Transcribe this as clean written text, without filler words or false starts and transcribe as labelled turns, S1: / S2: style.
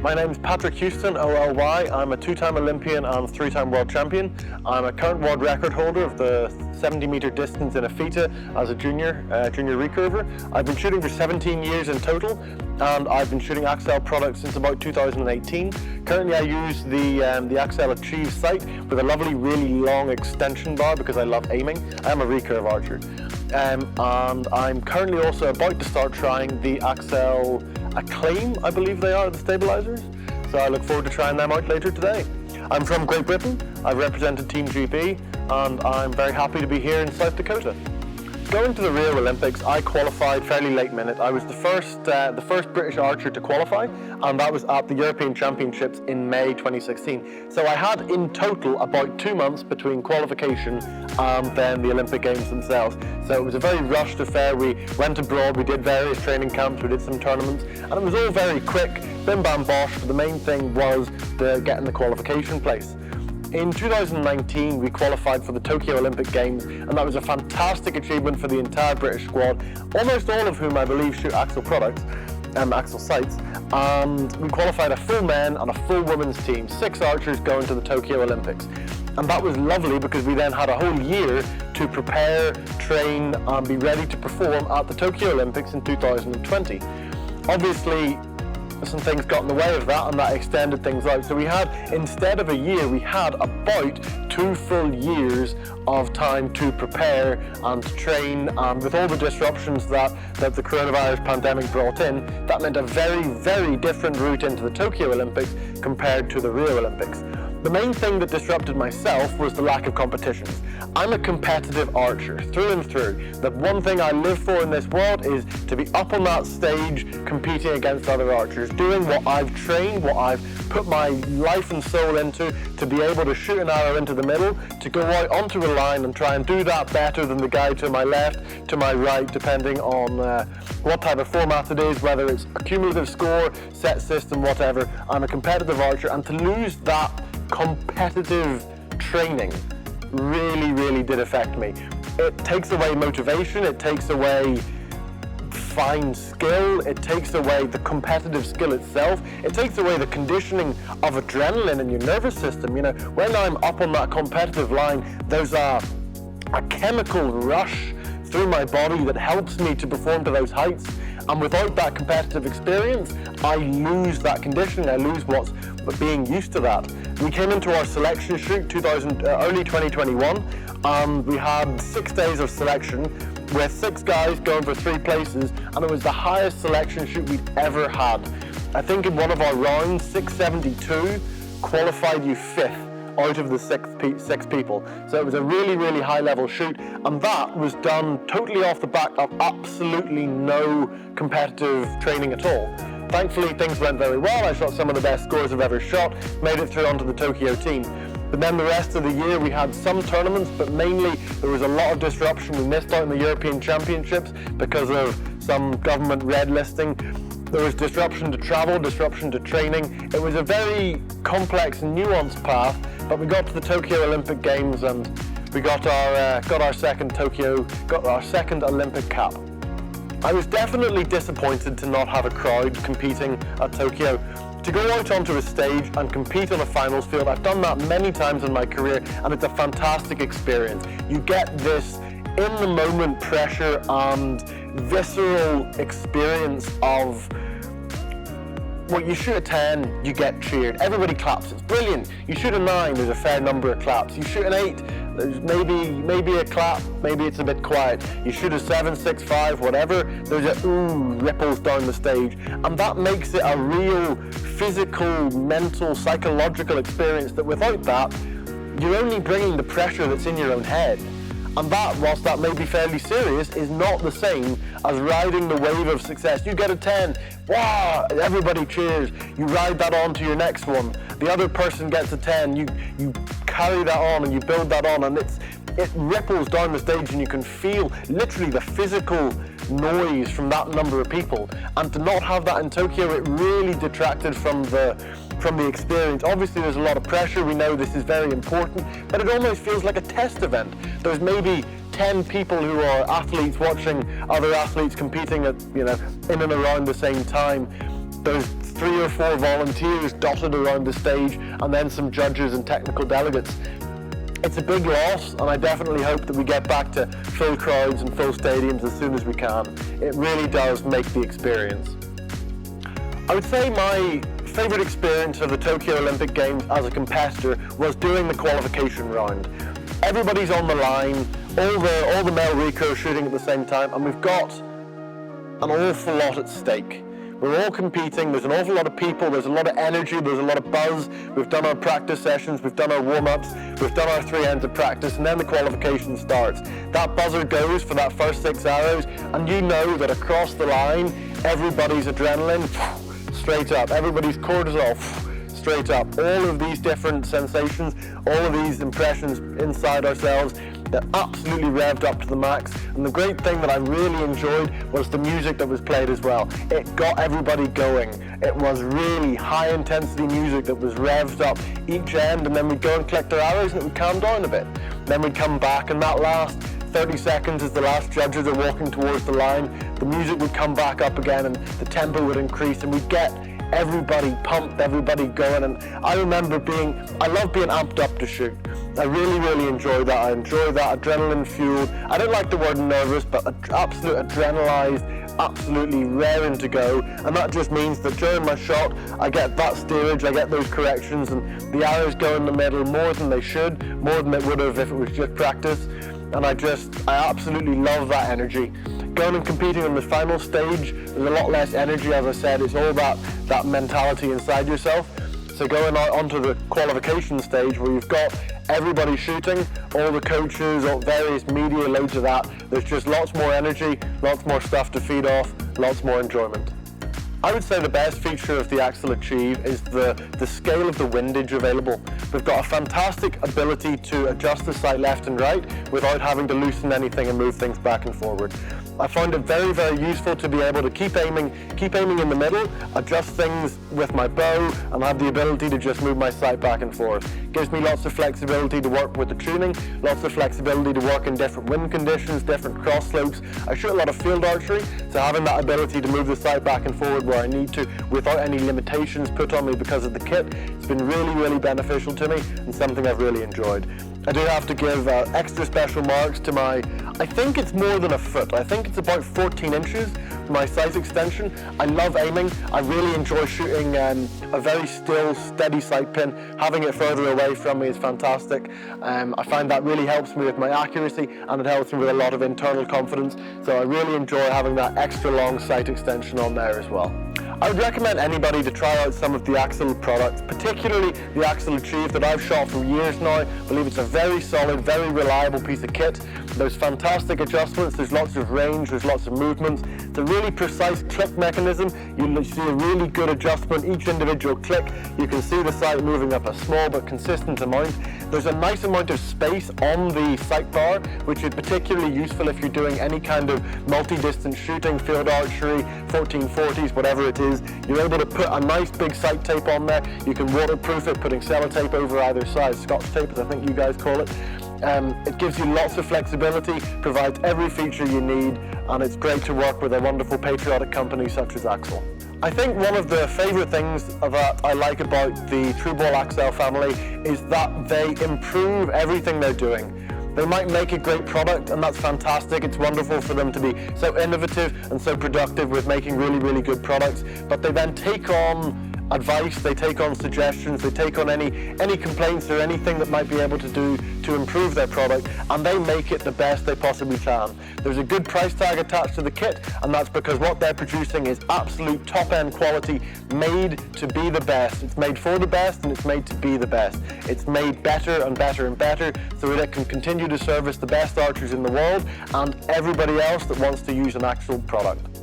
S1: My name's Patrick Huston, OLY. I'm a two-time Olympian and three-time world champion. I'm a current world record holder of the 70-meter distance in a FITA as a junior recurver. I've been shooting for 17 years in total, and I've been shooting AXCEL products since about 2018. Currently I use the AXCEL Achieve sight with a lovely, really long extension bar because I love aiming. I am a recurve archer. And I'm currently also about to start trying the AXCEL Acclaim, I believe they are, the stabilizers. So I look forward to trying them out later today. I'm from Great Britain. I've represented Team GB, and I'm very happy to be here in South Dakota. Going to the Rio Olympics, I qualified fairly late minute. I was the first British archer to qualify, and that was at the European Championships in May 2016. So I had in total about 2 months between qualification and then the Olympic Games themselves. So it was a very rushed affair. We went abroad, we did various training camps, we did some tournaments, and it was all very quick, bim bam bosh, but the main thing was getting the qualification place. In 2019, we qualified for the Tokyo Olympic Games, and that was a fantastic achievement for the entire British squad, almost all of whom I believe shoot AXCEL products, AXCEL Sights, and we qualified a full men and a full women's team, 6 archers going to the Tokyo Olympics. And that was lovely because we then had a whole year to prepare, train, and be ready to perform at the Tokyo Olympics in 2020. Obviously, some things got in the way of that, and that extended things out. So we had, instead of a year, we had about 2 full years of time to prepare and to train, and with all the disruptions that the coronavirus pandemic brought in, that meant a very, very different route into the Tokyo Olympics compared to the Rio Olympics. The main thing that disrupted myself was the lack of competitions. I'm a competitive archer, through and through. The one thing I live for in this world is to be up on that stage competing against other archers, doing what I've trained, what I've put my life and soul into, to be able to shoot an arrow into the middle, to go out onto a line and try and do that better than the guy to my left, to my right, depending on what type of format it is, whether it's a cumulative score, set system, whatever. I'm a competitive archer, and to lose that competitive training really, really did affect me. It takes away motivation, it takes away fine skill, it takes away the competitive skill itself, it takes away the conditioning of adrenaline in your nervous system. You know, when I'm up on that competitive line, there's a chemical rush through my body that helps me to perform to those heights, and without that competitive experience, I lose that conditioning, I lose what's being used to that. We came into our selection shoot early 2021, and we had 6 days of selection with 6 guys going for 3 places, and it was the highest selection shoot we'd ever had. I think in one of our rounds, 672 qualified you 5th out of the 6 people. So it was a really, really high level shoot, and that was done totally off the back of absolutely no competitive training at all. Thankfully, things went very well. I shot some of the best scores I've ever shot, made it through onto the Tokyo team. But then the rest of the year we had some tournaments, but mainly there was a lot of disruption. We missed out on the European Championships because of some government red listing. There was disruption to travel, disruption to training. It was a very complex and nuanced path, but we got to the Tokyo Olympic Games and we got our second Olympic cap. I was definitely disappointed to not have a crowd competing at Tokyo. To go out onto a stage and compete on a finals field, I've done that many times in my career, and it's a fantastic experience. You get this in-the-moment pressure and visceral experience of, well, you shoot a 10, you get cheered. Everybody claps, it's brilliant. You shoot a 9, there's a fair number of claps. You shoot an 8, there's maybe a clap, maybe it's a bit quiet. You shoot a 7, 6, 5, whatever, there's a ooh ripples down the stage. And that makes it a real physical, mental, psychological experience that without that, you're only bringing the pressure that's in your own head. And that, whilst that may be fairly serious, is not the same as riding the wave of success. You get a 10, wow, everybody cheers. You ride that on to your next one. The other person gets a 10, you carry that on and you build that on, and it ripples down the stage, and you can feel literally the physical noise from that number of people. And to not have that in Tokyo, it really detracted from the experience. Obviously there's a lot of pressure, we know this is very important, but it almost feels like a test event. There's maybe 10 people who are athletes watching other athletes competing at, in and around the same time. There's 3 or 4 volunteers dotted around the stage, and then some judges and technical delegates. It's a big loss, and I definitely hope that we get back to full crowds and full stadiums as soon as we can. It really does make the experience. I would say my favourite experience of the Tokyo Olympic Games as a competitor was doing the qualification round. Everybody's on the line, all the male recurve shooting at the same time, and we've got an awful lot at stake. We're all competing, there's an awful lot of people, there's a lot of energy, there's a lot of buzz. We've done our practice sessions, we've done our warm-ups, we've done our 3 ends of practice, and then the qualification starts. That buzzer goes for that first 6 arrows, and you know that across the line, everybody's adrenaline, straight up, everybody's cortisol, straight up. All of these different sensations, all of these impressions inside ourselves, they're absolutely revved up to the max. And the great thing that I really enjoyed was the music that was played as well. It got everybody going. It was really high intensity music that was revved up each end, and then we'd go and collect our arrows and it would calm down a bit. Then we'd come back, and that last 30 seconds as the last judges are walking towards the line, the music would come back up again and the tempo would increase, and we'd get everybody pumped, everybody going. And I remember I love being amped up to shoot. I really, really enjoy that. I enjoy that adrenaline fueled. I don't like the word nervous, but absolute adrenalized, absolutely raring to go. And that just means that during my shot, I get that steerage, I get those corrections, and the arrows go in the middle more than they should, more than it would have if it was just practice. And I absolutely love that energy. Going and competing on the final stage, there's a lot less energy, as I said. It's all that mentality inside yourself. So going out onto the qualification stage where you've got everybody shooting, all the coaches, all various media, loads of that, there's just lots more energy, lots more stuff to feed off, lots more enjoyment. I would say the best feature of the AXCEL Achieve is the scale of the windage available. We've got a fantastic ability to adjust the sight left and right without having to loosen anything and move things back and forward. I find it very, very useful to be able to keep aiming in the middle, adjust things with my bow, and have the ability to just move my sight back and forth. Gives me lots of flexibility to work with the tuning, lots of flexibility to work in different wind conditions, different cross slopes. I shoot a lot of field archery, so having that ability to move the sight back and forward where I need to without any limitations put on me because of the kit, it's been really, really beneficial to me and something I've really enjoyed. I do have to give extra special marks to I think it's more than a foot. I think it's about 14 inches, my sight extension. I love aiming. I really enjoy shooting a very still, steady sight pin. Having it further away from me is fantastic. I find that really helps me with my accuracy, and it helps me with a lot of internal confidence. So I really enjoy having that extra long sight extension on there as well. I would recommend anybody to try out some of the AXCEL products, particularly the AXCEL Achieve that I've shot for years now. I believe it's a very solid, very reliable piece of kit. There's fantastic adjustments, there's lots of range, there's lots of movements. It's a really precise click mechanism. You see a really good adjustment, each individual click. You can see the sight moving up a small but consistent amount. There's a nice amount of space on the sight bar, which is particularly useful if you're doing any kind of multi-distance shooting, field archery, 1440s, whatever it is. You're able to put a nice big sight tape on there. You can waterproof it, putting sellotape over either side, Scotch tape as I think you guys call it. It gives you lots of flexibility, provides every feature you need, and it's great to work with a wonderful patriotic company such as AXCEL. I think one of the favourite things that I like about the TrueBall AXCEL family is that they improve everything they're doing. They might make a great product, and that's fantastic. It's wonderful for them to be so innovative and so productive with making really, really good products, but they then take on advice, they take on suggestions, they take on any complaints or anything that might be able to do to improve their product, and they make it the best they possibly can. There's a good price tag attached to the kit, and that's because what they're producing is absolute top-end quality, made to be the best. It's made for the best, and it's made to be the best. It's made better and better and better so that it can continue to service the best archers in the world and everybody else that wants to use an AXCEL product.